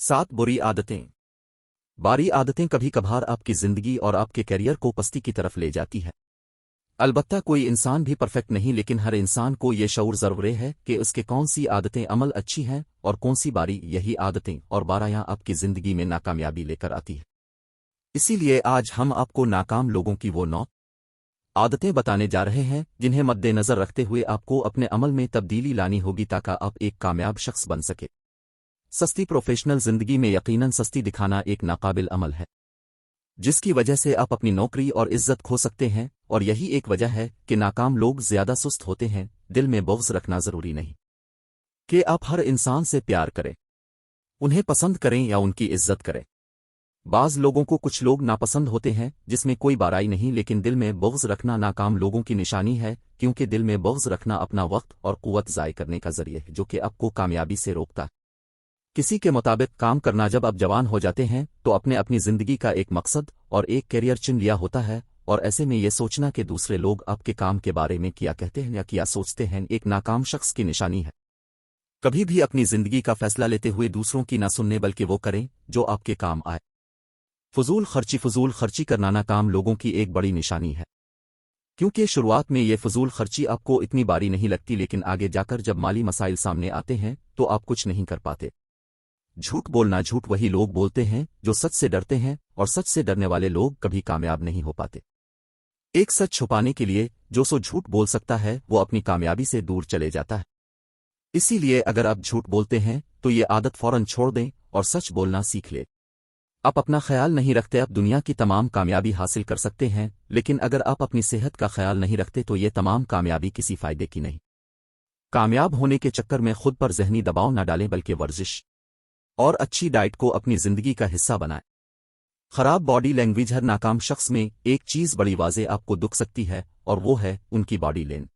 7 बुरी आदतें। बारी आदतें कभी कभार आपकी जिंदगी और आपके करियर को पस्ती की तरफ ले जाती है। अलबत्ता कोई इंसान भी परफेक्ट नहीं, लेकिन हर इंसान को ये शऊर ज़रूर है कि उसके कौन सी आदतें अमल अच्छी हैं और कौन सी बारी यही आदतें और बारायां आपकी जिंदगी में नाकामयाबी लेकर आती है। इसीलिए आज हम आपको नाकाम लोगों की वो 9 आदतें बताने जा रहे हैं जिन्हें मद्देनजर रखते हुए आपको अपने अमल में तब्दीली लानी होगी ताकि आप एक कामयाब शख्स बन सके। सस्ती प्रोफेशनल जिंदगी में यकीनन सस्ती दिखाना एक नाकाबिल अमल है, जिसकी वजह से आप अपनी नौकरी और इज्जत खो सकते हैं, और यही एक वजह है कि नाकाम लोग ज्यादा सुस्त होते हैं। दिल में बुग़्ज़ रखना जरूरी नहीं कि आप हर इंसान से प्यार करें, उन्हें पसंद करें या उनकी इज्जत करें। बाज़ लोगों को कुछ लोग नापसंद होते हैं जिसमें कोई बाराई नहीं, लेकिन दिल में बुग़्ज़ रखना नाकाम लोगों की निशानी है, क्योंकि दिल में बुग़्ज़ रखना अपना वक्त और क़ुव्वत ज़ाय करने का ज़रिया है जो कि आपको कामयाबी से रोकता है। किसी के मुताबिक काम करना। जब आप जवान हो जाते हैं तो अपनी जिंदगी का एक मकसद और एक कैरियर चुन लिया होता है, और ऐसे में ये सोचना कि दूसरे लोग आपके काम के बारे में क्या कहते हैं या क्या सोचते हैं एक नाकाम शख्स की निशानी है। कभी भी अपनी जिंदगी का फैसला लेते हुए दूसरों की ना सुनने, बल्कि वो करें जो आपके काम आए। फजूल खर्ची करना नाकाम लोगों की एक बड़ी निशानी है, क्योंकि शुरुआत में ये फजूल खर्ची आपको इतनी बारी नहीं लगती, लेकिन आगे जाकर जब माली मसाइल सामने आते हैं तो आप कुछ नहीं कर पाते। झूठ बोलना। झूठ वही लोग बोलते हैं जो सच से डरते हैं, और सच से डरने वाले लोग कभी कामयाब नहीं हो पाते। एक सच छुपाने के लिए जो झूठ बोल सकता है वो अपनी कामयाबी से दूर चले जाता है। इसीलिए अगर आप झूठ बोलते हैं तो ये आदत फौरन छोड़ दें और सच बोलना सीख लें। आप अपना ख्याल नहीं रखते, आप दुनिया की तमाम कामयाबी हासिल कर सकते हैं, लेकिन अगर आप अपनी सेहत का ख्याल नहीं रखते तो ये तमाम कामयाबी किसी फायदे की नहीं। कामयाब होने के चक्कर में खुद पर ज़हनी दबाव न डालें, बल्कि वर्जिश और अच्छी डाइट को अपनी जिंदगी का हिस्सा बनाएं। खराब बॉडी लैंग्वेज। हर नाकाम शख्स में एक चीज बड़ी वाज़े आपको दुख सकती है, और वो है उनकी बॉडी लैंग्वेज।